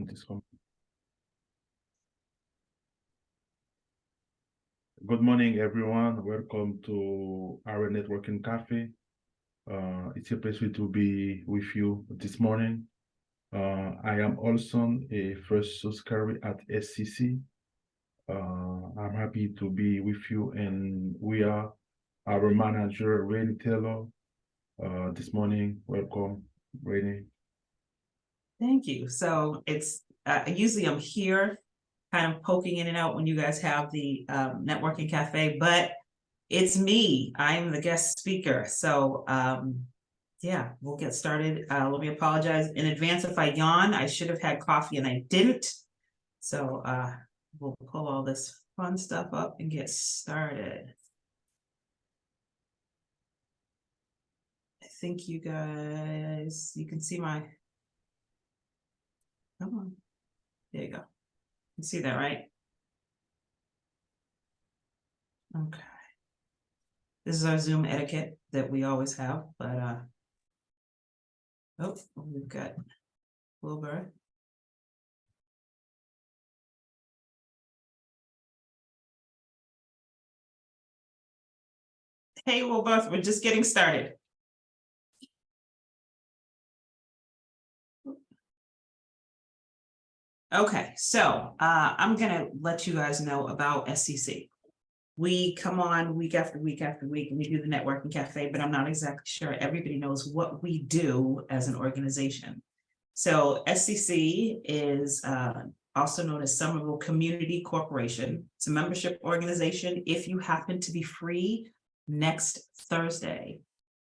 this one. Good morning, everyone. Welcome to our networking cafe. It's a pleasure to be with you this morning. I am Olson, a first subscriber at SCC. I'm happy to be with you, and we are our manager, Rainy Taylor, this morning. Welcome, Rainy. Thank you. So it's usually I'm here kind of poking in and out when you guys have the networking cafe, but it's me. I'm the guest speaker. So yeah, we'll get started. Let me apologize in advance if I yawn. I should have had coffee and I didn't. So we'll pull all this fun stuff up and get started. I think you guys, you can see my, come on, there you go. You see that, right? Okay. This is our Zoom etiquette that we always have, but oh, we've got Wilbur. Hey, Wilbur, we're just getting started. Okay, so I'm gonna let you guys know about SCC. We come on week after week after week and we do the networking cafe, but I'm not exactly sure everybody knows what we do as an organization. So SCC is also known as Somerville Community Corporation. It's a membership organization. If you happen to be free next Thursday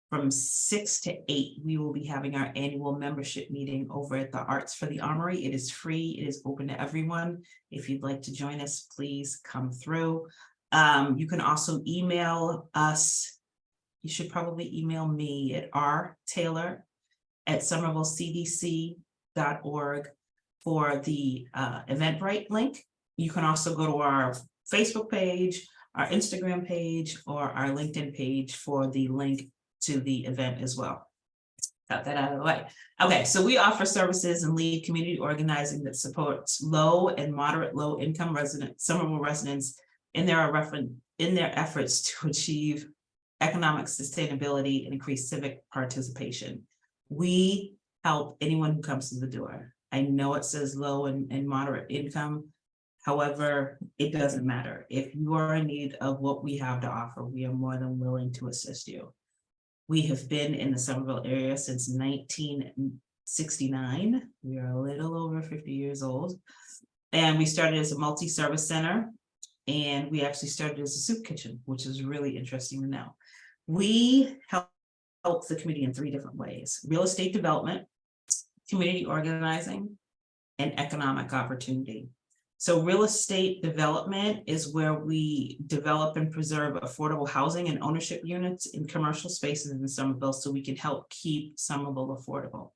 from 6 to 8, we will be having our annual membership meeting over at the Arts for the Armory. It is free. It is open to everyone. If you'd like to join us, please come through. You can also email us. You should probably email me at rtaylor@somervillecdc.org for the Eventbrite link. You can also go to our Facebook page, our Instagram page, or our LinkedIn page for the link to the event as well. Got that out of the way. Okay, so we offer services and lead community organizing that supports low and moderate low income Somerville residents in their efforts to achieve economic sustainability and increase civic participation. We help anyone who comes to the door. I know it says low and moderate income. However, it doesn't matter. If you are in need of what we have to offer, we are more than willing to assist you. We have been in the Somerville area since 1969. We are a little over 50 years old. And we started as a multi-service center. And we actually started as a soup kitchen, which is really interesting to know. We help the community in 3 different ways: real estate development, community organizing, and economic opportunity. So real estate development is where we develop and preserve affordable housing and ownership units in commercial spaces in Somerville so we can help keep Somerville affordable.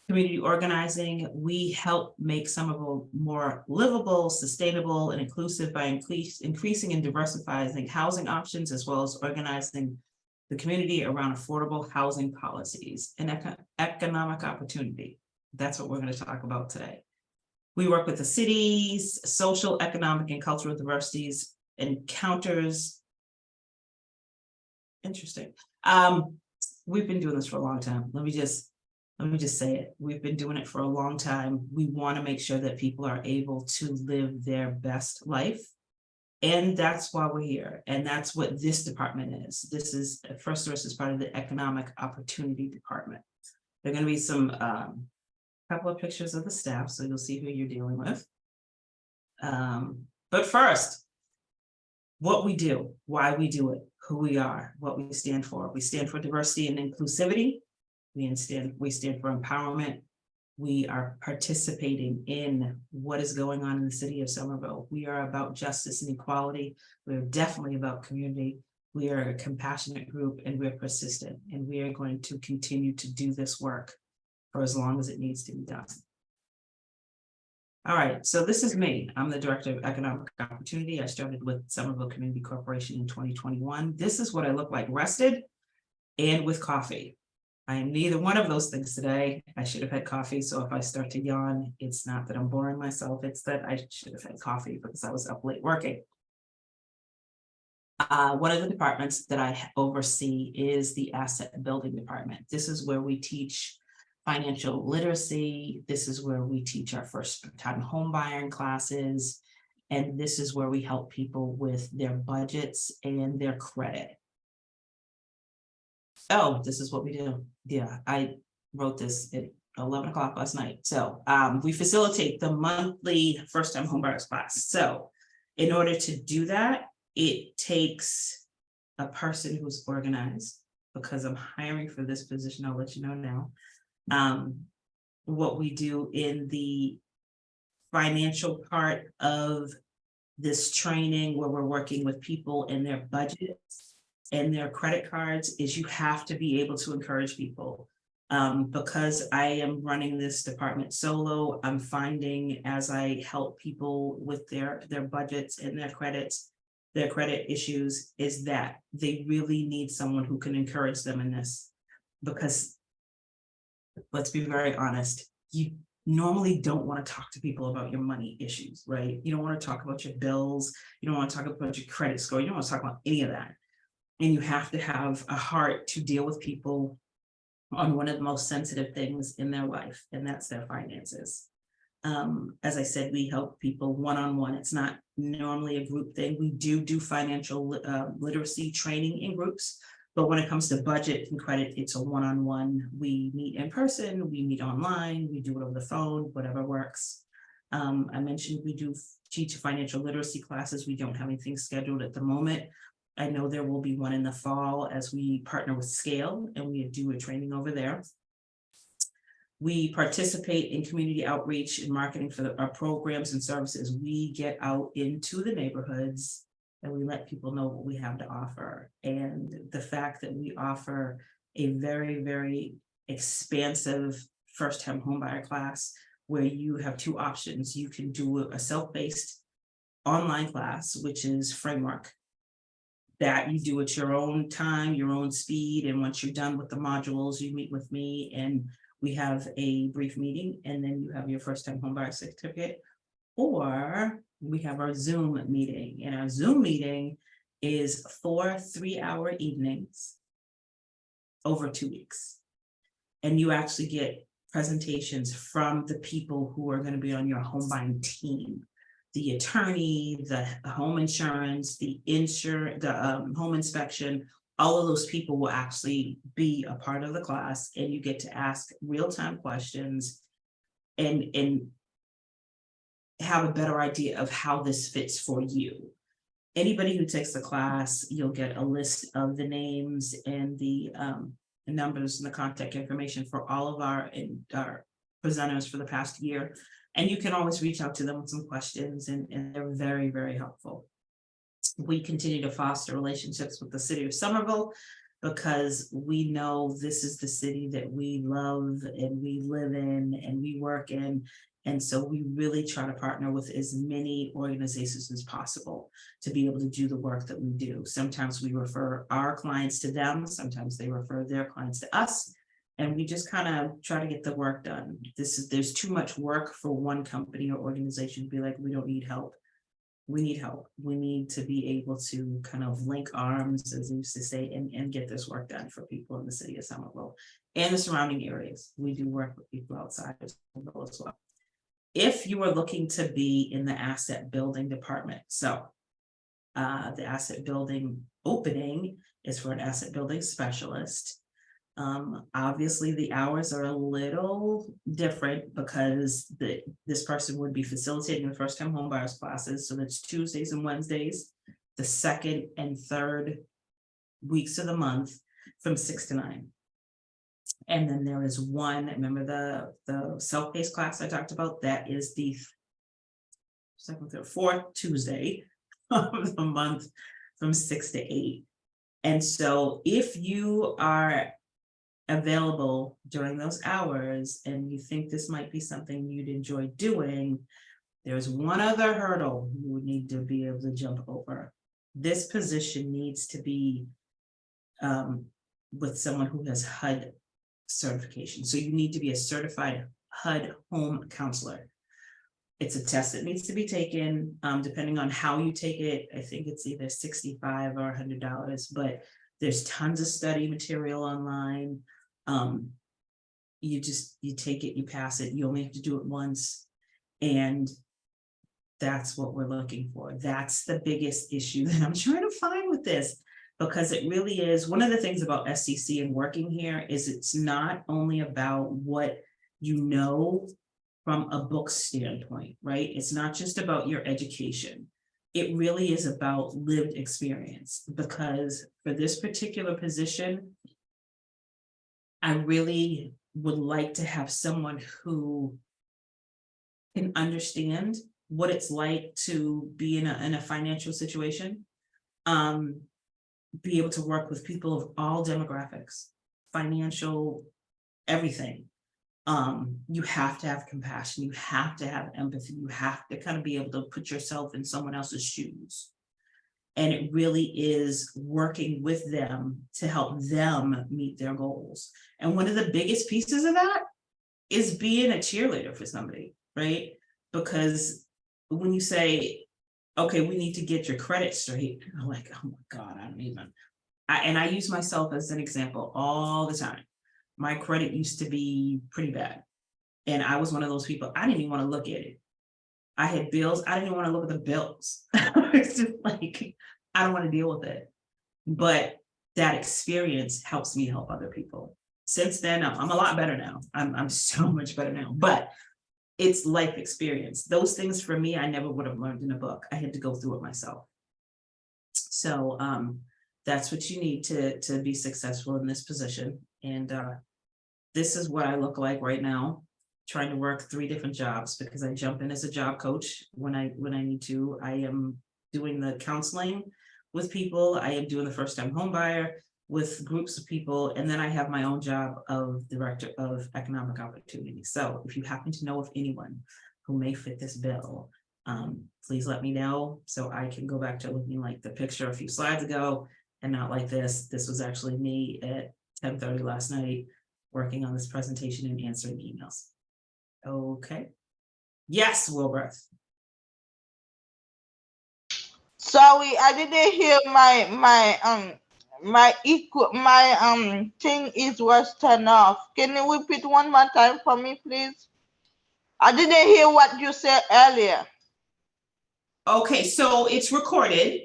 Community organizing, we help make Somerville more livable, sustainable, and inclusive by increasing and diversifying housing options, as well as organizing the community around affordable housing policies and economic opportunity. That's what we're going to talk about today. We work with the city's social, economic, and cultural diversities encounters. Interesting. We've been doing this for a long time. Let me just say it. We've been doing it for a long time. We want to make sure that people are able to live their best life. And that's why we're here. And that's what this department is. This is First Source is part of the Economic Opportunity Department. There are going to be some couple of pictures of the staff, so you'll see who you're dealing with. But first, what we do, why we do it, who we are, what we stand for. We stand for diversity and inclusivity. We stand for empowerment. We are participating in what is going on in the city of Somerville. We are about justice and equality. We're definitely about community. We are a compassionate group and we're persistent, and we are going to continue to do this work for as long as it needs to be done. All right, so this is me. I'm the Director of Economic Opportunity. I started with Somerville Community Corporation in 2021. This is what I look like rested and with coffee. I am neither one of those things today. I should have had coffee, so if I start to yawn, it's not that I'm boring myself, it's that I should have had coffee because I was up late working. One of the departments that I oversee is the asset building department. This is where we teach financial literacy. This is where we teach our first time home buying classes. And this is where we help people with their budgets and their credit. Oh, this is what we do. Yeah, I wrote this at 11 o'clock last night. So we facilitate the monthly first time home buyers class. So in order to do that, it takes a person who's organized, because I'm hiring for this position. I'll let you know now. What we do in the financial part of this training, where we're working with people in their budgets and their credit cards, is you have to be able to encourage people. Because I am running this department solo, I'm finding as I help people with their budgets and their credit issues, is that they really need someone who can encourage them in this. Because let's be very honest, you normally don't want to talk to people about your money issues, right? You don't want to talk about your bills. You don't want to talk about your credit score. You don't want to talk about any of that. And you have to have a heart to deal with people on one of the most sensitive things in their life, and that's their finances. As I said, we help people one-on-one. It's not normally a group thing. We do financial literacy training in groups, but when it comes to budget and credit, it's a one-on-one. We meet in person, we meet online, we do it over the phone, whatever works. I mentioned we do teach financial literacy classes. We don't have anything scheduled at the moment. I know there will be one in the fall as we partner with Scale and we do a training over there. We participate in community outreach and marketing for our programs and services. We get out into the neighborhoods and we let people know what we have to offer. And the fact that we offer a very, very expansive first-time homebuyer class where you have two options. You can do a self-paced online class, which is Framework, that you do at your own time, your own speed. And once you're done with the modules, you meet with me and we have a brief meeting, and then you have your first time homebuyer certificate. Or we have our Zoom meeting, and our Zoom meeting is 4 3-hour evenings over 2 weeks. And you actually get presentations from the people who are going to be on your home buying team. The attorney, the home insurance, the home inspection, all of those people will actually be a part of the class, and you get to ask real-time questions and have a better idea of how this fits for you. Anybody who takes the class, you'll get a list of the names and the numbers and the contact information for all of our presenters for the past year. And you can always reach out to them with some questions, and they're very, very helpful. We continue to foster relationships with the city of Somerville because we know this is the city that we love and we live in and we work in. And so we really try to partner with as many organizations as possible to be able to do the work that we do. Sometimes we refer our clients to them, sometimes they refer their clients to us. And we just kind of try to get the work done. There's too much work for one company or organization to be like, we don't need help. We need help. We need to be able to kind of link arms, as I used to say, and get this work done for people in the city of Somerville and the surrounding areas. We do work with people outside of Somerville as well. If you are looking to be in the asset building department, so the asset building opening is for an asset building specialist. Obviously the hours are a little different because this person would be facilitating the first time home buyers classes. So that's Tuesdays and Wednesdays, the second and third weeks of the month from 6 to 9. And then there is one, remember the self-paced class I talked about, that is the second, third, fourth Tuesday of the month from 6 to 8. And so if you are available during those hours and you think this might be something you'd enjoy doing, there's one other hurdle you would need to be able to jump over. This position needs to be with someone who has HUD certification. So you need to be a certified HUD home counselor. It's a test that needs to be taken, depending on how you take it. I think it's either $65 or $100, but there's tons of study material online. You take it, you pass it, you only have to do it once. And that's what we're looking for. That's the biggest issue that I'm trying to find with this, because it really is. One of the things about SCC and working here is it's not only about what you know from a book standpoint, right? It's not just about your education. It really is about lived experience, because for this particular position, I really would like to have someone who can understand what it's like to be in a financial situation, be able to work with people of all demographics, financial, everything. You have to have compassion, you have to have empathy, you have to kind of be able to put yourself in someone else's shoes. And it really is working with them to help them meet their goals. And one of the biggest pieces of that is being a cheerleader for somebody, right? Because when you say, okay, we need to get your credit straight, I'm like, oh my God, I don't even. And I use myself as an example all the time. My credit used to be pretty bad. And I was one of those people, I didn't even want to look at it. I had bills, I didn't even want to look at the bills. It's just like, I don't want to deal with it. But that experience helps me help other people. Since then, I'm a lot better now. I'm so much better now. But it's life experience. Those things for me, I never would have learned in a book. I had to go through it myself. So that's what you need to be successful in this position. And this is what I look like right now, trying to work 3 different jobs, because I jump in as a job coach when I need to. I am doing the counseling with people. I am doing the first time home buyer with groups of people. And then I have my own job of director of economic opportunity. So if you happen to know of anyone who may fit this bill, please let me know so I can go back to looking like the picture a few slides ago and not like this. This was actually me at 10:30 last night working on this presentation and answering emails. Okay. Yes, Wilbert. Sorry, I didn't hear my thing was turned off. Can you repeat one more time for me, please? I didn't hear what you said earlier. Okay, so it's recorded.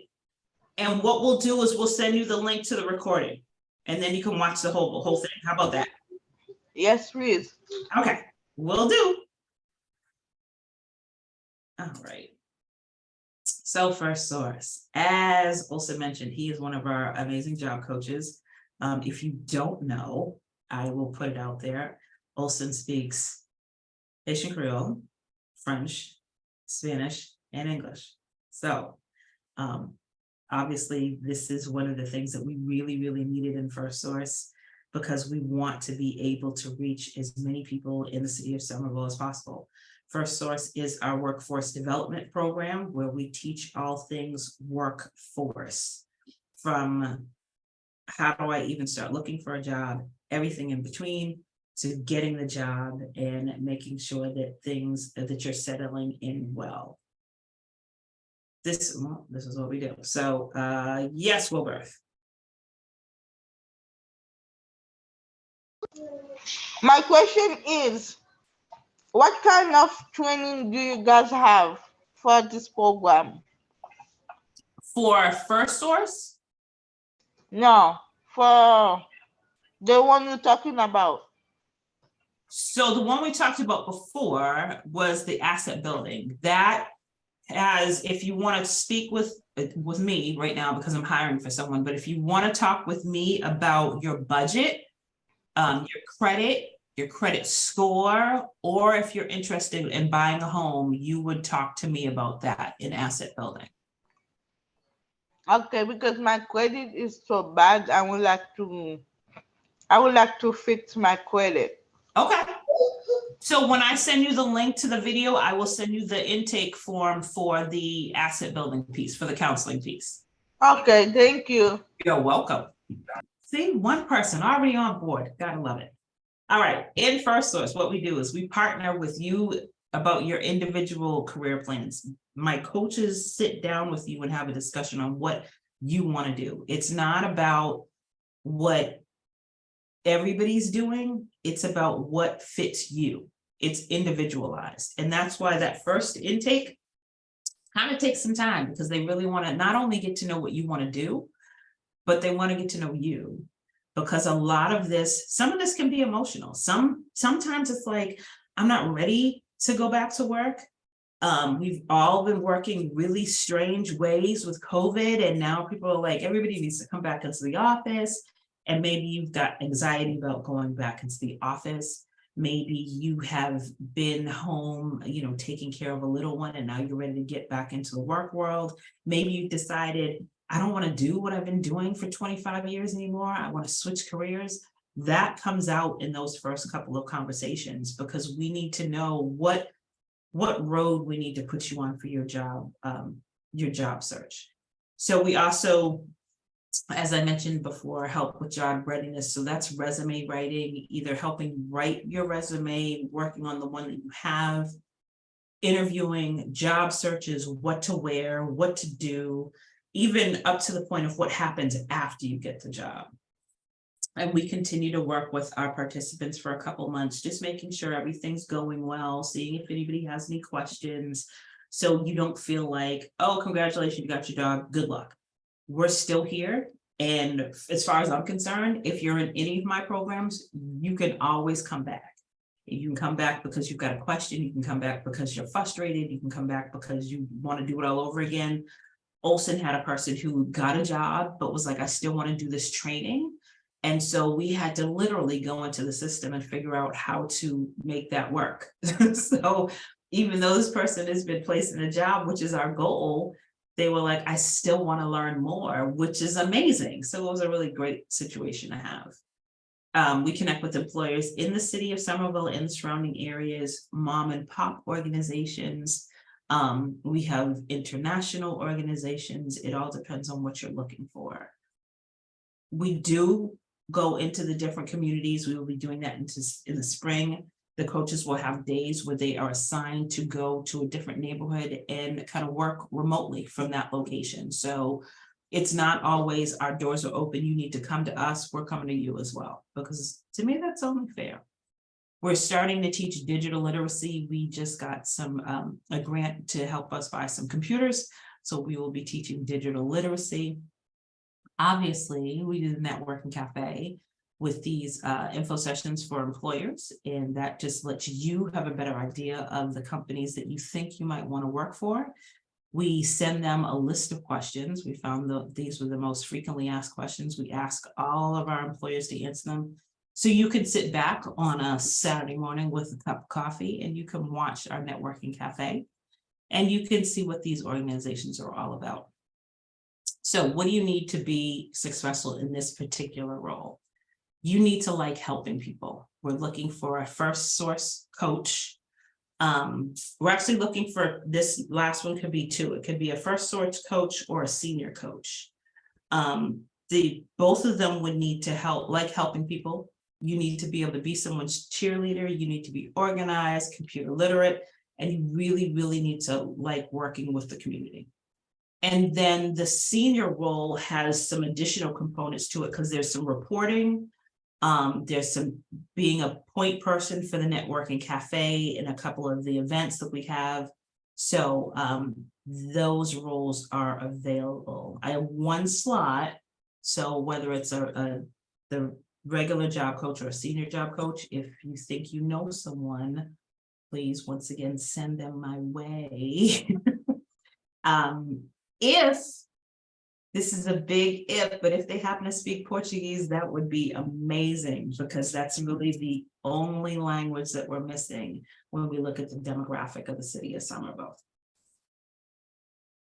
And what we'll do is we'll send you the link to the recording. And then you can watch the whole thing. How about that? Yes, please. Okay, will do. All right. So First Source, as also mentioned, he is one of our amazing job coaches. If you don't know, I will put it out there. Olson speaks Haitian Creole, French, Spanish, and English. So obviously, this is one of the things that we really, really needed in First Source, because we want to be able to reach as many people in the city of Somerville as possible. First Source is our workforce development program where we teach all things workforce, from how do I even start looking for a job, everything in between, to getting the job and making sure that that you're settling in well. This is what we do. So yes, Wilbert. My question is, what kind of training do you guys have for this program? For First Source? No, for the one you're talking about. So the one we talked about before was the asset building. That has, if you want to speak with me right now, because I'm hiring for someone, but if you want to talk with me about your budget, your credit score, or if you're interested in buying a home, you would talk to me about that in asset building. Okay, because my credit is so bad, I would like to fix my credit. Okay. So when I send you the link to the video, I will send you the intake form for the asset building piece, for the counseling piece. Okay, thank you. You're welcome. See, one person already on board. Gotta love it. All right, in First Source, what we do is we partner with you about your individual career plans. My coaches sit down with you and have a discussion on what you want to do. It's not about what everybody's doing, it's about what fits you. It's individualized. And that's why that first intake kind of takes some time, because they really want to not only get to know what you want to do, but they want to get to know you. Because a lot of this, some of this can be emotional. Sometimes it's like, I'm not ready to go back to work. We've all been working really strange ways with COVID, and now people are like, everybody needs to come back into the office. And maybe you've got anxiety about going back into the office. Maybe you have been home, taking care of a little one, and now you're ready to get back into the work world. Maybe you decided, I don't want to do what I've been doing for 25 years anymore. I want to switch careers. That comes out in those first couple of conversations, because we need to know what road we need to put you on for your job search. So we also, as I mentioned before, help with job readiness. So that's resume writing, either helping write your resume, working on the one that you have, interviewing, job searches, what to wear, what to do, even up to the point of what happens after you get the job. And we continue to work with our participants for a couple months, just making sure everything's going well, seeing if anybody has any questions. So you don't feel like, oh, congratulations, you got your job, good luck. We're still here. And as far as I'm concerned, if you're in any of my programs, you can always come back. You can come back because you've got a question. You can come back because you're frustrated. You can come back because you want to do it all over again. Olson had a person who got a job, but was like, I still want to do this training. And so we had to literally go into the system and figure out how to make that work. So even though this person has been placed in a job, which is our goal, they were like, I still want to learn more, which is amazing. So it was a really great situation to have. We connect with employers in the city of Somerville and the surrounding areas, mom and pop organizations. We have international organizations. It all depends on what you're looking for. We do go into the different communities. We will be doing that in the spring. The coaches will have days where they are assigned to go to a different neighborhood and kind of work remotely from that location. So it's not always our doors are open, you need to come to us, we're coming to you as well, because to me, that's only fair. We're starting to teach digital literacy. We just got a grant to help us buy some computers. So we will be teaching digital literacy. Obviously, we do the networking cafe with these info sessions for employers, and that just lets you have a better idea of the companies that you think you might want to work for. We send them a list of questions. We found these were the most frequently asked questions. We ask all of our employers to answer them. So you can sit back on a Saturday morning with a cup of coffee and you can watch our networking cafe and you can see what these organizations are all about. So what do you need to be successful in this particular role? You need to like helping people. We're looking for a first source coach. We're actually looking for, this last one could be two. It could be a first source coach or a senior coach. Both of them would need to like helping people. You need to be able to be someone's cheerleader. You need to be organized, computer literate, and you really, really need to like working with the community. And then the senior role has some additional components to it because there's some reporting. There's some being a point person for the networking cafe and a couple of the events that we have. So those roles are available. I have one slot. So whether it's the regular job coach or a senior job coach, if you think you know someone, please once again send them my way. If this is a big if, but if they happen to speak Portuguese, that would be amazing because that's really the only language that we're missing when we look at the demographic of the city of Somerville.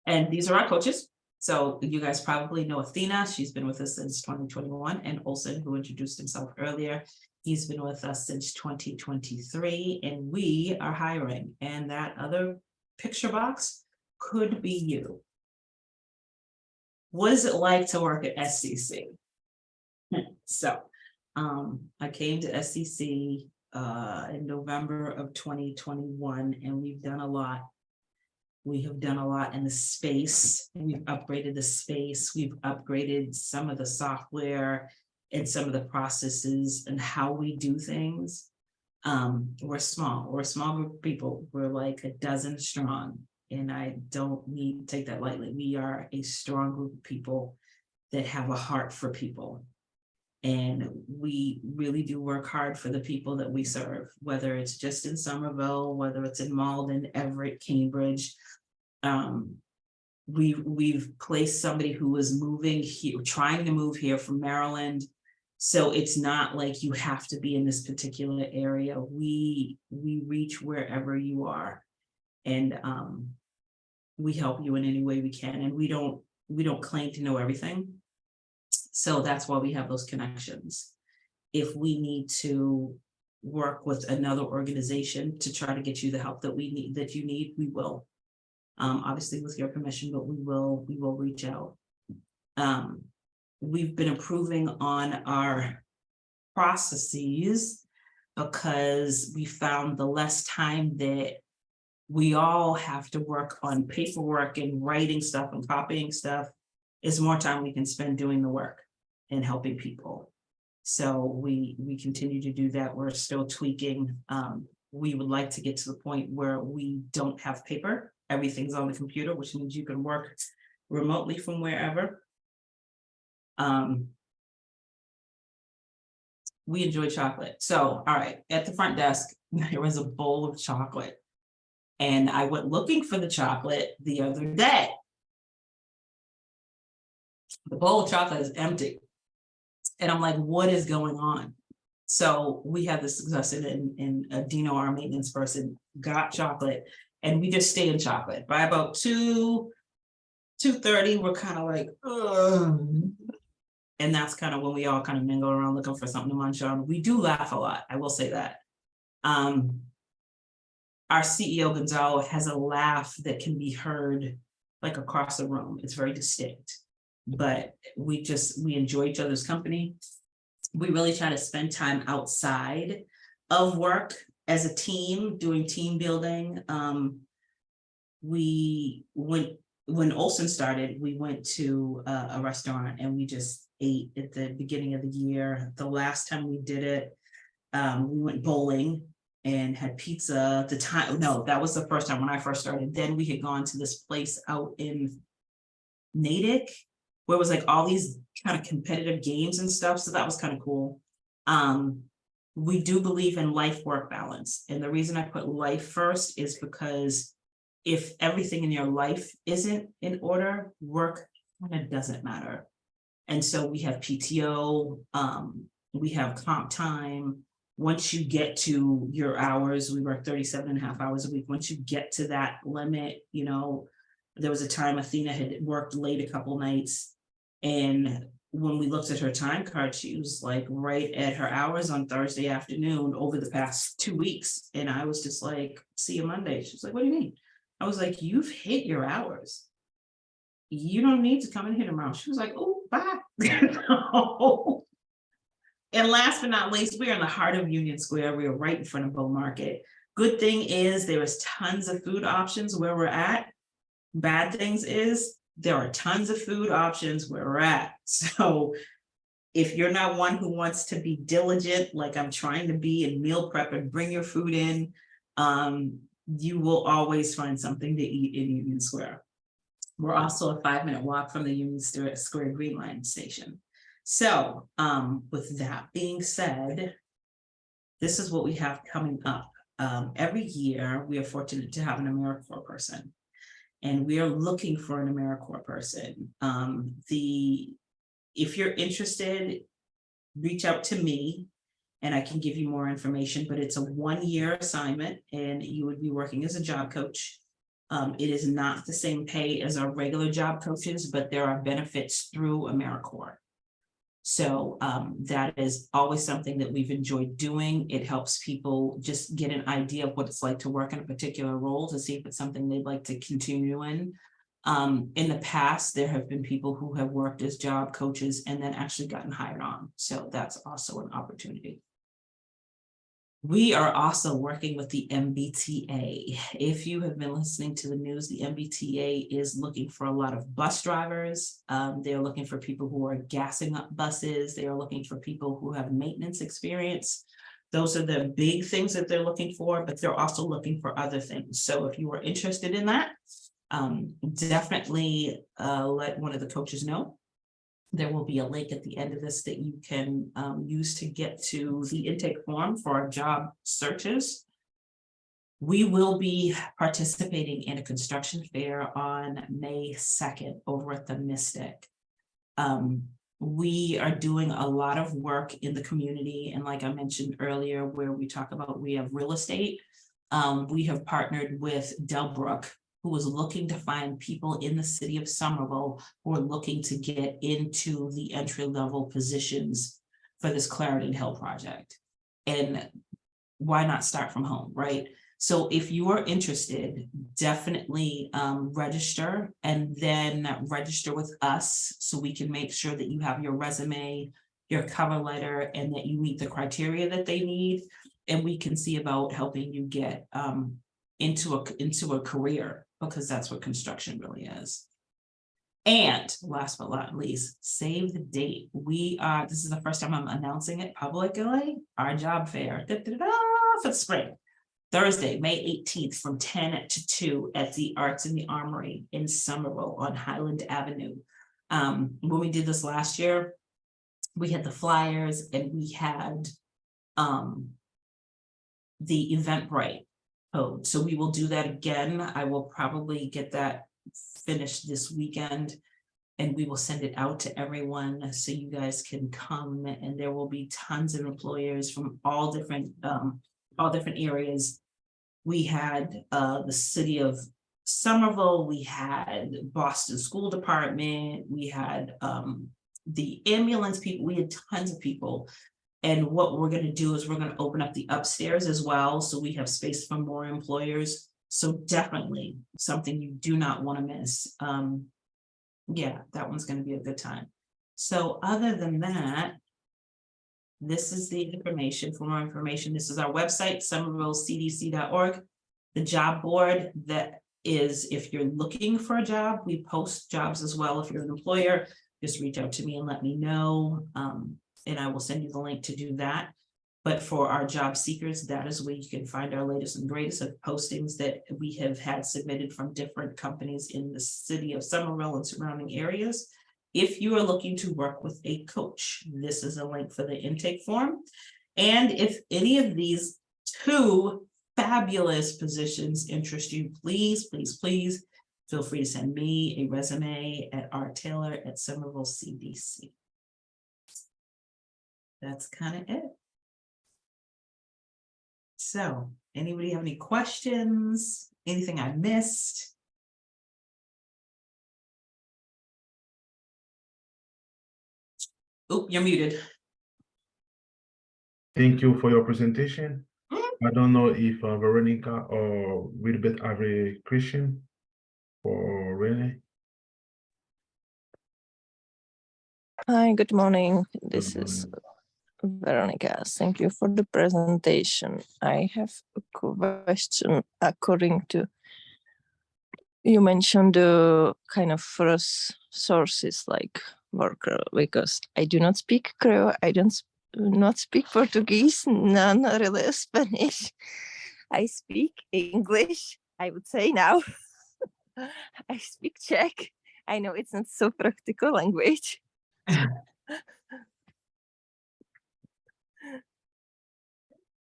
And these are our coaches. So you guys probably know Athena. She's been with us since 2021, and Olson, who introduced himself earlier, he's been with us since 2023, and we are hiring. And that other picture box could be you. What is it like to work at SCC? So I came to SCC in November of 2021, and we've done a lot. We have done a lot in the space. We've upgraded the space. We've upgraded some of the software and some of the processes and how we do things. We're small. We're a small group of people. We're like a dozen strong, and I don't need to take that lightly. We are a strong group of people that have a heart for people. And we really do work hard for the people that we serve, whether it's just in Somerville, whether it's in Malden, Everett, Cambridge. We've placed somebody who was moving here, trying to move here from Maryland. So it's not like you have to be in this particular area. We reach wherever you are, and we help you in any way we can. And we don't claim to know everything. So that's why we have those connections. If we need to work with another organization to try to get you the help that you need, we will. Obviously with your permission, but we will reach out. We've been improving on our processes because we found the less time that we all have to work on paperwork and writing stuff and copying stuff, is more time we can spend doing the work and helping people. So we continue to do that. We're still tweaking. We would like to get to the point where we don't have paper. Everything's on the computer, which means you can work remotely from wherever. We enjoy chocolate. So, all right, at the front desk, there was a bowl of chocolate. And I went looking for the chocolate the other day. The bowl of chocolate is empty. And I'm like, what is going on? So we had the success in Dino, our maintenance person, got chocolate, and we just stay in chocolate. By about 2:30, we're kind of like, ugh. And that's kind of when we all kind of mingle around looking for something to munch on. We do laugh a lot, I will say that. Our CEO, Gonzalo, has a laugh that can be heard like across the room. It's very distinct. But we enjoy each other's company. We really try to spend time outside of work as a team, doing team building. When Olson started, we went to a restaurant and we just ate at the beginning of the year. The last time we did it, we went bowling and had pizza. That was the first time when I first started. Then we had gone to this place out in Natick, where it was like all these kind of competitive games and stuff. So that was kind of cool. We do believe in life-work balance. And the reason I put life first is because if everything in your life isn't in order, work kind of doesn't matter. And so we have PTO, we have comp time. Once you get to your hours, we work 37.5 hours a week. Once you get to that limit, there was a time Athena had worked late a couple nights. And when we looked at her time card, she was like right at her hours on Thursday afternoon over the past 2 weeks. And I was just like, see you Monday. She's like, what do you mean? I was like, you've hit your hours. You don't need to come in here tomorrow. She was like, oh, bye. And last but not least, we're in the heart of Union Square. We are right in front of Bow Market. Good thing is there is tons of food options where we're at. Bad things is there are tons of food options where we're at. So if you're not one who wants to be diligent, like I'm trying to be, and meal prep and bring your food in, you will always find something to eat in Union Square. We're also a 5-minute walk from the Union Square Green Line station. So with that being said, this is what we have coming up. Every year, we are fortunate to have an AmeriCorps person. And we are looking for an AmeriCorps person. If you're interested, reach out to me and I can give you more information, but it's a 1-year assignment and you would be working as a job coach. It is not the same pay as our regular job coaches, but there are benefits through AmeriCorps. So that is always something that we've enjoyed doing. It helps people just get an idea of what it's like to work in a particular role to see if it's something they'd like to continue in. In the past, there have been people who have worked as job coaches and then actually gotten hired on. So that's also an opportunity. We are also working with the MBTA. If you have been listening to the news, the MBTA is looking for a lot of bus drivers. They're looking for people who are gassing up buses. They are looking for people who have maintenance experience. Those are the big things that they're looking for, but they're also looking for other things. So if you are interested in that, definitely let one of the coaches know. There will be a link at the end of this that you can use to get to the intake form for our job searches. We will be participating in a construction fair on May 2nd over at the Mystic. We are doing a lot of work in the community, and like I mentioned earlier, where we talk about we have real estate. We have partnered with Delbrook, who is looking to find people in the city of Somerville who are looking to get into the entry-level positions for this Clarendon Hill project. And why not start from home, right? So if you are interested, definitely register, and then register with us so we can make sure that you have your resume, your cover letter, and that you meet the criteria that they need. And we can see about helping you get into a career, because that's what construction really is. And last but not least, save the date. This is the first time I'm announcing it publicly, our job fair for the spring. Thursday, May 18th from 10 to 2 at the Arts in the Armory in Somerville on Highland Avenue. When we did this last year, we had the flyers and we had the Eventbrite code. So we will do that again. I will probably get that finished this weekend, and we will send it out to everyone so you guys can come, and there will be tons of employers from all different areas. We had the city of Somerville, we had Boston School Department, we had the ambulance people, we had tons of people. And what we're going to do is we're going to open up the upstairs as well, so we have space for more employers. So definitely something you do not want to miss. Yeah, that one's going to be a good time. So other than that, this is the information. For more information, this is our website, somervillecdc.org. The job board, that is, if you're looking for a job, we post jobs as well. If you're an employer, just reach out to me and let me know, and I will send you the link to do that. But for our job seekers, that is where you can find our latest and greatest of postings that we have had submitted from different companies in the city of Somerville and surrounding areas. If you are looking to work with a coach, this is a link for the intake form. And if any of these 2 fabulous positions interest you, please, please, please feel free to send me a resume at rtaylor@somervillecdc. That's kind of it. So, anybody have any questions? Anything I missed? Oh, you're muted. Thank you for your presentation. I don't know if Veronica or Wilbert have a question for Renee. Hi, good morning. This Good is morning. Veronica. Thank you for the presentation. I have a question according to, you mentioned the kind of first sources like worker, because I do not speak Creole, I not speak Portuguese, none really Spanish. I speak English, I would say now. I speak Czech. I know it's not so practical language.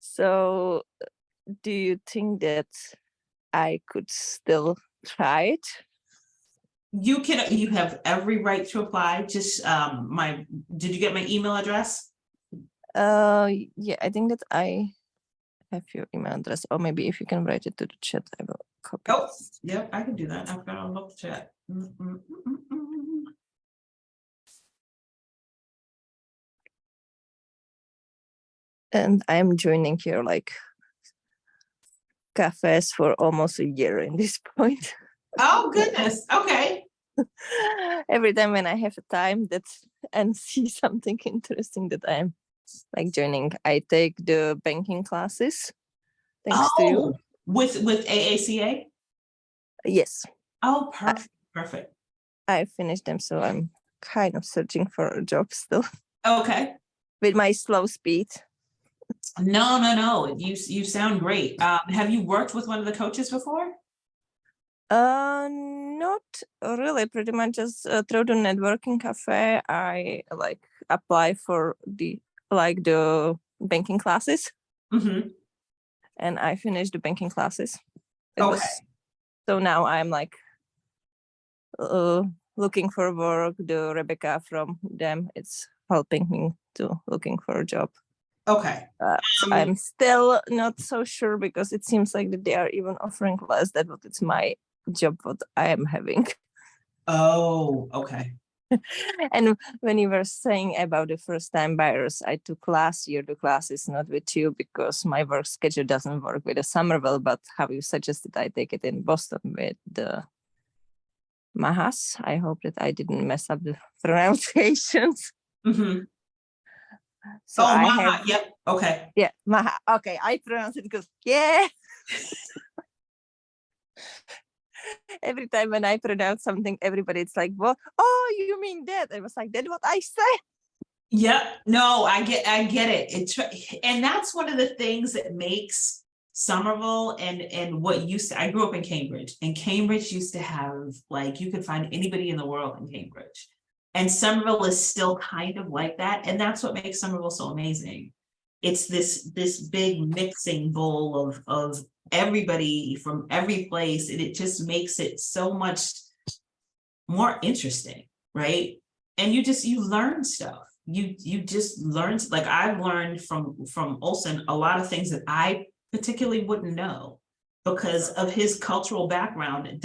So do you think that I could still try it? You have every right to apply. Just did you get my email address? Yeah, I think that I have your email address, or maybe if you can write it to the chat, I will copy. Oh, yep, I can do that. I've got a look chat. And I'm joining here like cafes for almost a year in this point. Oh, goodness. Okay. Every time when I have a time and see something interesting that I'm like joining, I take the banking classes. Thanks to you. Oh, with AACA? Yes, Oh, perfect. Perfect. I finished them, so I'm kind of searching for a job still Okay. with my slow speed. No. You sound great. Have you worked with one of the coaches before? Not really. Pretty much just through the networking cafe, I like apply for the banking classes, Mm-hmm. and I finished the banking classes. Okay. So now I'm like looking for work. The Rebecca from them, it's helping me to looking for a job. Okay. I'm still not so sure because it seems like that they are even offering less than what it's my job what I am having. Oh, okay. And when you were saying about the first time buyers, I took last year the class is not with you because my work schedule doesn't work with the Somerville, but how you suggested I take it in Boston with the Mahas. I hope that I didn't mess up the pronunciations. Mm-hmm. So Oh, I Maha, have, yep. Okay. yeah, Maha. Okay, I pronounce it because, yeah. Every time when I pronounce something, everybody it's like, what? Oh, you mean that? I was like, that's what I said. Yep. No, I get it. And that's one of the things that makes Somerville and what used to, I grew up in Cambridge, and Cambridge used to have, like, you could find anybody in the world in Cambridge. And Somerville is still kind of like that. And that's what makes Somerville so amazing. It's this big mixing bowl of everybody from every place, and it just makes it so much more interesting, right? And you learn stuff. You just learn, like I've learned from Olson a lot of things that I particularly wouldn't know because of his cultural background. And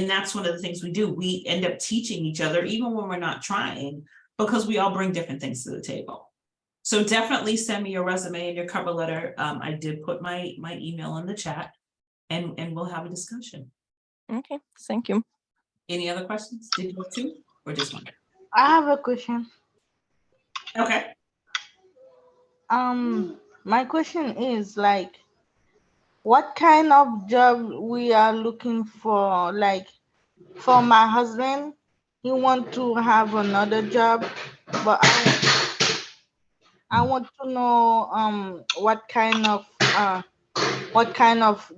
that's one of the things we do. We end up teaching each other even when we're not trying, because we all bring different things to the table. So definitely send me your resume and your cover letter. I did put my email in the chat, and we'll have a discussion. Okay, thank you. Any other questions? Did you have two or just one? I have a question. Okay. My question is like, what kind of job we are looking for? Like, for my husband, he want to have another job, but I want to know what kind of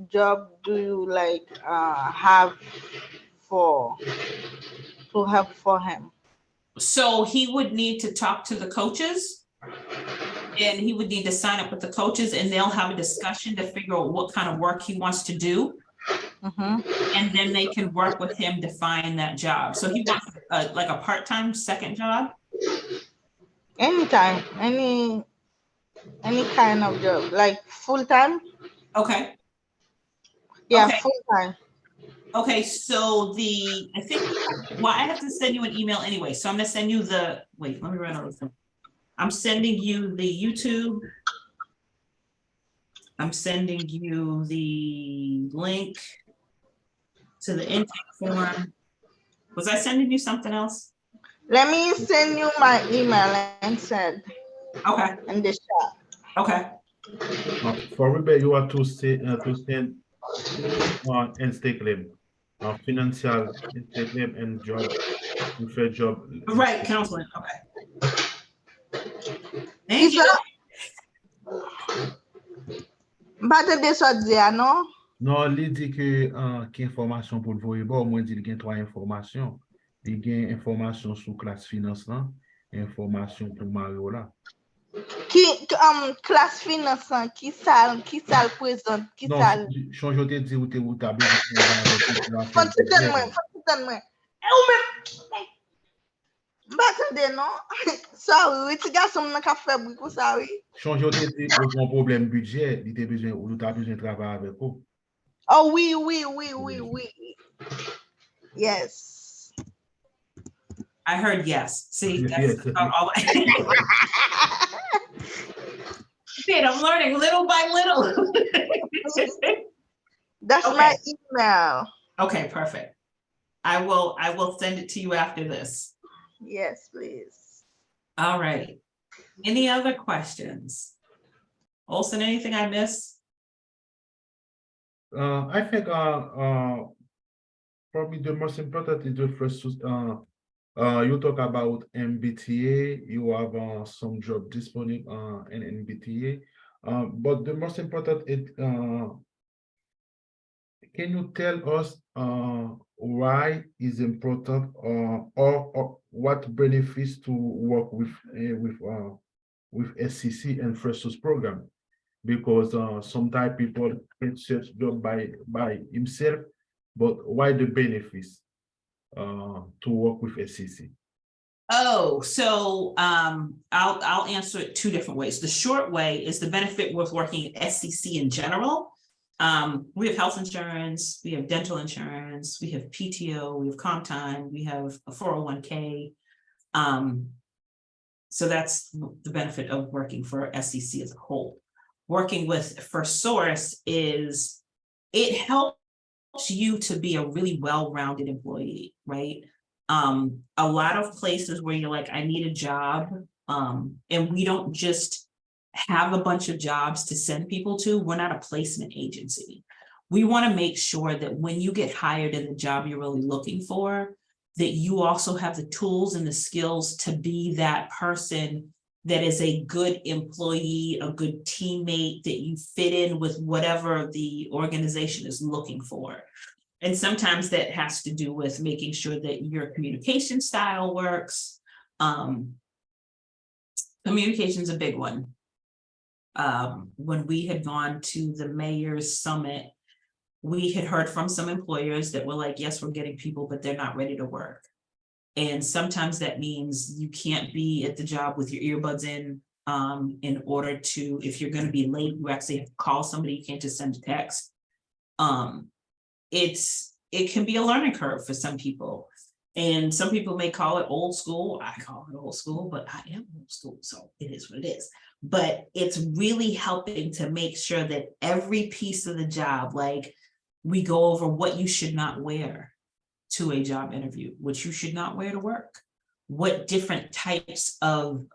job do you like have for to help for him? So he would need to talk to the coaches, and he would need to sign up with the coaches, and they'll have a discussion to figure out what kind of work he wants to do. Mm-hmm. And then they can work with him to find that job. So he wants like a part-time second job. Anytime, any kind of job, like full time. Okay. Yeah, Okay. full time. Okay, so I think, well, I have to send you an email anyway, so I'm gonna send you wait, let me run over this. I'm sending you the YouTube. I'm sending you the link to the intake form. Was I sending you something else? Let me send you my email and send Okay, in the chat. okay. For Rebecca, you are to send and stay claim. Financial stay claim and job, fair job. Right, counseling, okay. Thank It's you. Better this what they are, no? Non, li di ki informasyon pou l'voye bo, mwen di li gen 3 informasyon. Li gen informasyon sou klas finance lan, informasyon pou Mario la. Class finance, qui sal présente, qui Non, sal. chanjote di ou te bezwen Fontitanman. Ou men, batande, non? Sorry, oui, ti gason nan ka febri pou sa, oui. Chanjote di ou kon problem budget, li te bezwen ou ta bezwen travay avek ou. Oh, oui. Yes. I heard yes. See, Yes. all I'm learning little by little. That's Okay. my email. Okay, perfect. I will send it to you after this. Yes, please. All right. Any other questions? Olson, anything I missed? I think probably the most important is the first you talk about MBTA, you have some job disponible in MBTA. But the most important is can you tell us why is important or what benefits to work with SCC and First program? Because sometimes people can search job by himself, but why the benefits to work with SCC? Oh, so I'll answer it two different ways. The short way is the benefit with working at SCC in general. We have health insurance, we have dental insurance, we have PTO, we have comp time, we have a 401k. So that's the benefit of working for SCC as a whole. Working with First Source is it helps you to be a really well-rounded employee, right? A lot of places where you're like, I need a job, and we don't just have a bunch of jobs to send people to. We're not a placement agency. We want to make sure that when you get hired in the job you're really looking for, that you also have the tools and the skills to be that person that is a good employee, a good teammate, that you fit in with whatever the organization is looking for. And sometimes that has to do with making sure that your communication style works. Communication is a big one. When we had gone to the mayor's summit, we had heard from some employers that were like, yes, we're getting people, but they're not ready to work. And sometimes that means you can't be at the job with your earbuds in order to, if you're going to be late, you actually have to call somebody. You can't just send a text. It can be a learning curve for some people. And some people may call it old school. I call it old school, but I am old school, so it is what it is. But it's really helping to make sure that every piece of the job, like we go over what you should not wear to a job interview, what you should not wear to work, what different types of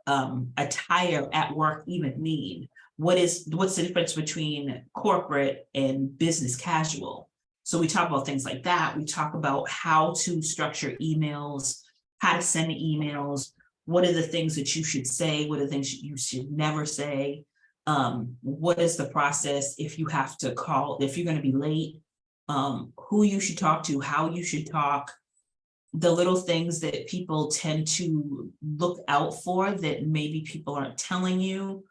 attire at work even mean. What's the difference between corporate and business casual? So we talk about things like that. We talk about how to structure emails, how to send emails, what are the things that you should say, what are the things you should never say, what is the process if you have to call, if you're going to be late, who you should talk to, how you should talk, the little things that people tend to look out for that maybe people aren't telling you.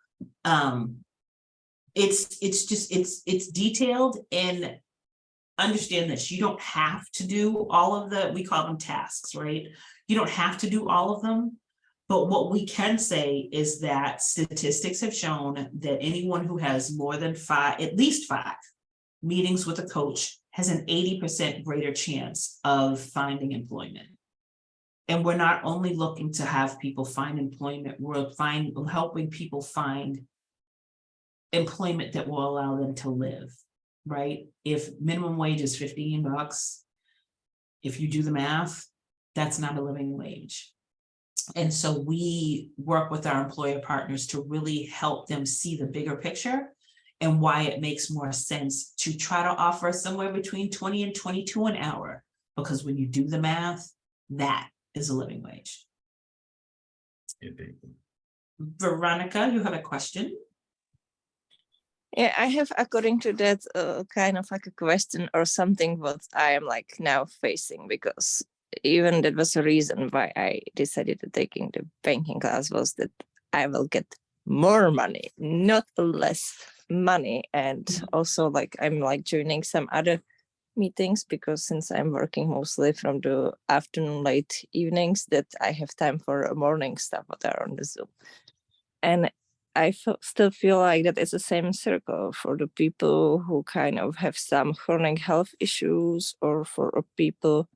It's detailed, and understand that you don't have to do all of the, we call them tasks, right? You don't have to do all of them. But what we can say is that statistics have shown that anyone who has more than at least five meetings with a coach has an 80% greater chance of finding employment. And we're not only looking to have people find employment, we're helping people find employment that will allow them to live, right? If minimum wage is $15, if you do the math, that's not a living wage. And so we work with our employer partners to really help them see the bigger picture and why it makes more sense to try to offer somewhere between 20 and 22 an hour, because when you do the math, that is a living wage. Veronica, you have a question? Yeah, I have, according to that, kind of like a question or something what I am like now facing, because even that was a reason why I decided to taking the banking class, was that I will get more money, not less money. And also like I'm like joining some other meetings, because since I'm working mostly from the afternoon, late evenings, that I have time for morning stuff that are on the Zoom. And I still feel like that it's the same circle for the people who kind of have some chronic health issues, or for people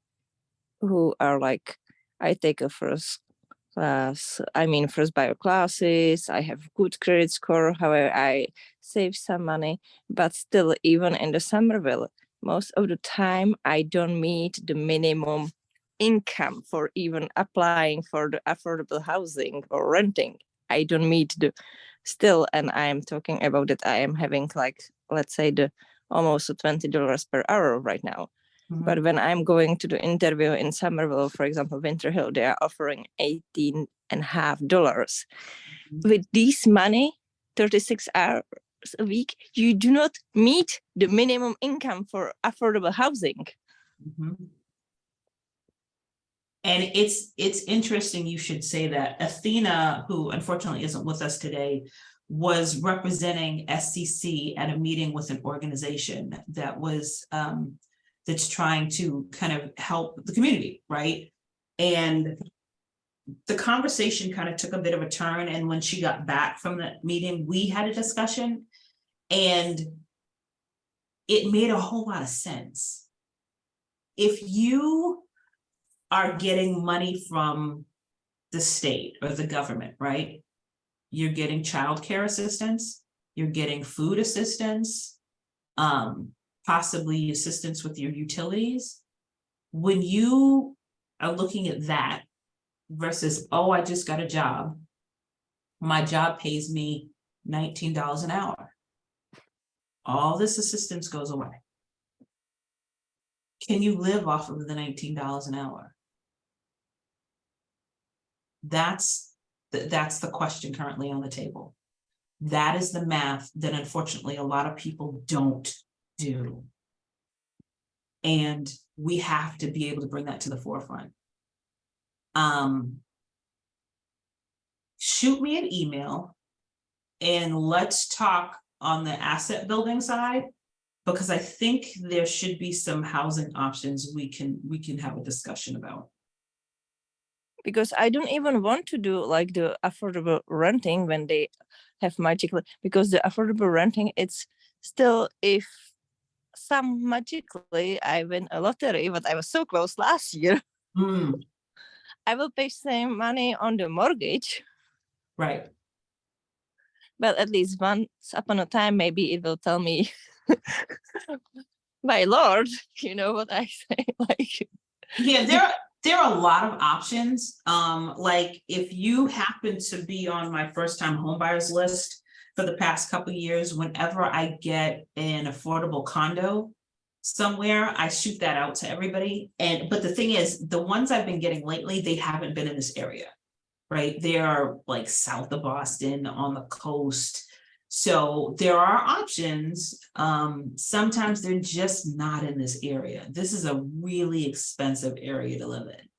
who are like, I take a first bio classes, I have good credit score, however, I save some money, but still, even in the Somerville, most of the time I don't meet the minimum income for even applying for the affordable housing or renting. I don't meet the still, and I am talking about it. I am having like, let's say the almost $20 per hour right now. Mhm. But when I'm going to the interview in Somerville, for example, Winter Hill, they are offering $18.50. With this money, 36 hours a week, you do not meet the minimum income for affordable housing. Mhm. And it's interesting you should say that. Athena, who unfortunately isn't with us today, was representing SCC at a meeting with an organization that was that's trying to kind of help the community, right? And the conversation kind of took a bit of a turn, and when she got back from that meeting, we had a discussion, and it made a whole lot of sense. If you are getting money from the state or the government, right? You're getting childcare assistance, you're getting food assistance, possibly assistance with your utilities. When you are looking at that versus, oh, I just got a job, my job pays me $19 an hour. All this assistance goes away. Can you live off of the $19 an hour? That's the question currently on the table. That is the math that unfortunately a lot of people don't do. And we have to be able to bring that to the forefront. Shoot me an email and let's talk on the asset building side, because I think there should be some housing options we can have a discussion about. Because I don't even want to do like the affordable renting when they have magically, because the affordable renting, it's still, if some magically I win a lottery, but I was so close last year, I will pay same money on the mortgage. Right. But at least once upon a time, maybe it will tell me, my Lord, you know what I say? Like, yeah, there are a lot of options. Like if you happen to be on my first time homebuyers list for the past couple of years, whenever I get an affordable condo somewhere, I shoot that out to everybody. But the thing is, the ones I've been getting lately, they haven't been in this area, right? They are like south of Boston on the coast. So there are options. Sometimes they're just not in this area. This is a really expensive area to live in.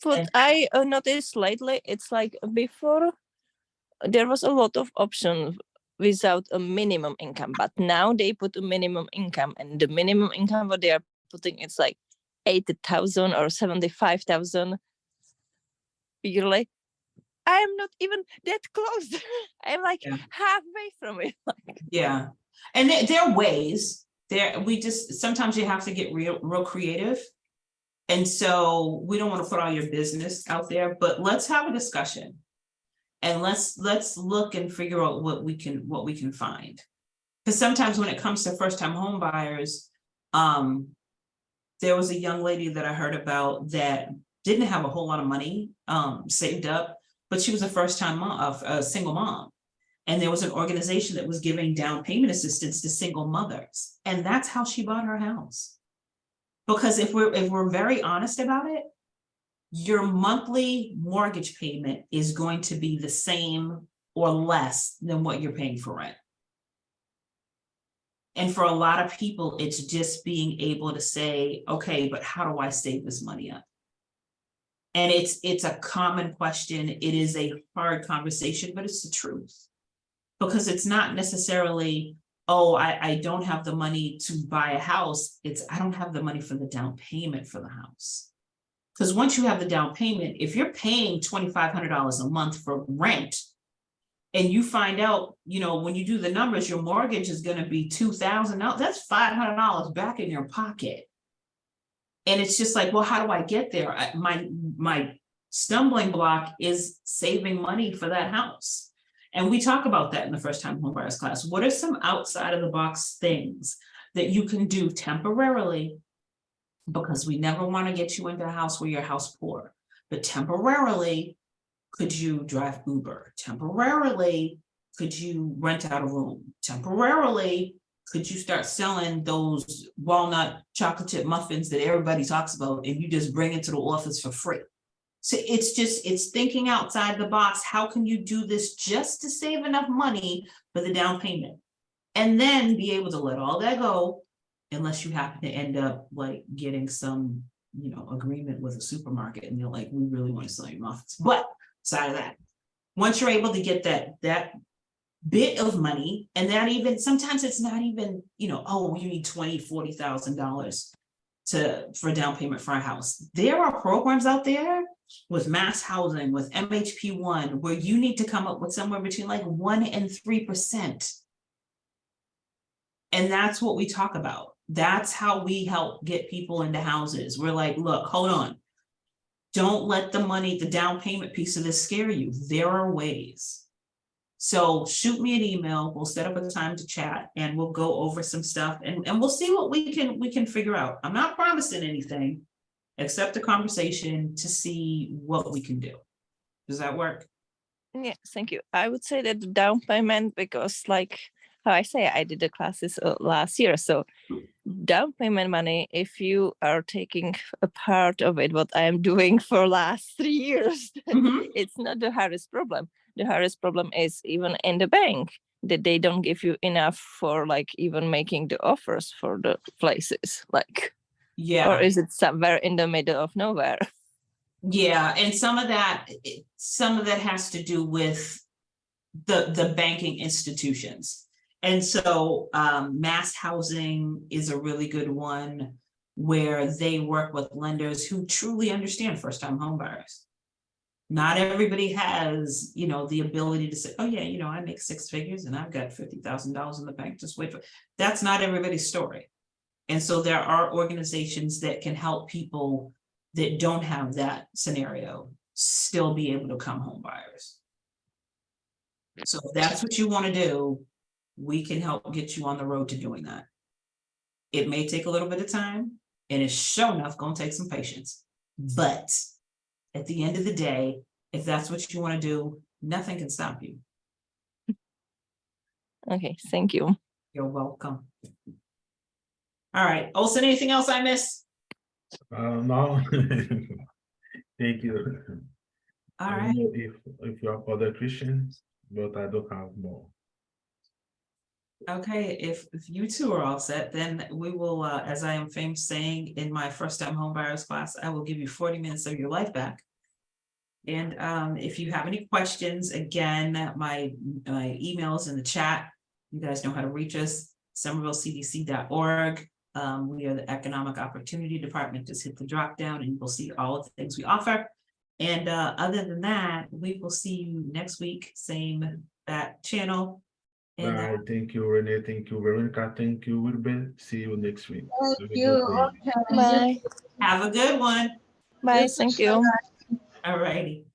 what I noticed lately, it's like before there was a lot of options without a minimum income, but now they put a minimum income, and the minimum income what they are putting, it's like 80,000 or 75,000 yearly. I'm not even that close. I'm like halfway from it. Yeah, and there are ways. We just sometimes you have to get real creative, and so we don't want to put all your business out there. But let's have a discussion, and let's look and figure out what we can find. Because sometimes when it comes to first time home buyers, there was a young lady that I heard about that didn't have a whole lot of money saved up, but she was a first time mom, a single mom. And there was an organization that was giving down payment assistance to single mothers. And that's how she bought her house. Because if we're very honest about it, your monthly mortgage payment is going to be the same or less than what you're paying for rent. And for a lot of people, it's just being able to say, okay, but how do I save this money up? And it's a common question. It is a hard conversation, but it's the truth. Because it's not necessarily, oh, I don't have the money to buy a house. It's I don't have the money for the down payment for the house. Because once you have the down payment, if you're paying $2,500 a month for rent, and you find out, you know, when you do the numbers, your mortgage is going to be $2,000. That's $500 back in your pocket. And it's just like, well, how do I get there? My stumbling block is saving money for that house. And we talk about that in the first time homebuyers class. What are some outside of the box things that you can do temporarily, because we never want to get you into a house where you're house poor, but temporarily, could you drive Uber? Temporarily, could you rent out a room? Temporarily, could you start selling those walnut chocolate chip muffins that everybody talks about and you just bring it to the office for free? So it's thinking outside the box. How can you do this just to save enough money for the down payment? And then be able to let all that go, unless you happen to end up like getting some, agreement with a supermarket and you're like, we really want to sell you muffins. But aside of that, once you're able to get that bit of money, and that even sometimes it's not even, oh, you need $20,000-$40,000 for down payment for a house. There are programs out there with mass housing, with MHP1, where you need to come up with somewhere between like 1% and 3%. And that's what we talk about. That's how we help get people into houses. We're like, look, hold on. Don't let the money, the down payment piece of this scare you. There are ways. So shoot me an email. We'll set up a time to chat and we'll go over some stuff and we'll see what we can figure out. I'm not promising anything except a conversation to see what we can do. Does that work? Yeah, thank you. I would say that the down payment, because like how I say, I did the classes last year. So down payment money, if you are taking a part of it, what I am doing for last 3 years, it's not the hardest problem. The hardest problem is even in the bank, that they don't give you enough for like even making the offers for the places. Like, Yeah. Or is it somewhere in the middle of nowhere? Yeah, and some of that has to do with the banking institutions. And so mass housing is a really good one where they work with lenders who truly understand first-time home buyers. Not everybody has, the ability to say, oh yeah, I make 6 figures and I've got $50,000 in the bank, just wait for, that's not everybody's story. And so there are organizations that can help people that don't have that scenario still be able to become home buyers. So if that's what you want to do, we can help get you on the road to doing that. It may take a little bit of time, and it's sure enough going to take some patience. But at the end of the day, if that's what you want to do, nothing can stop you. Okay, thank you. You're welcome. All right, Olsen, anything else I missed? No. Thank you. All I right. don't know if you have other questions, but I don't have more. Okay, if you two are all set, then we will, as I am famous saying in my first time homebuyers class, I will give you 40 minutes of your life back. And if you have any questions, again, my email's in the chat. You guys know how to reach us, somervillecdc.org. We are the Economic Opportunity Department. Just hit the drop down and you'll see all of the things we offer. And other than that, we will see you next week, same bat channel. And Bye. Thank you, Renee. Thank you, Veronica. Thank you, Wilbur. See you next week. Thank you. Okay. Bye. have a good one. Bye. Thank you. All righty.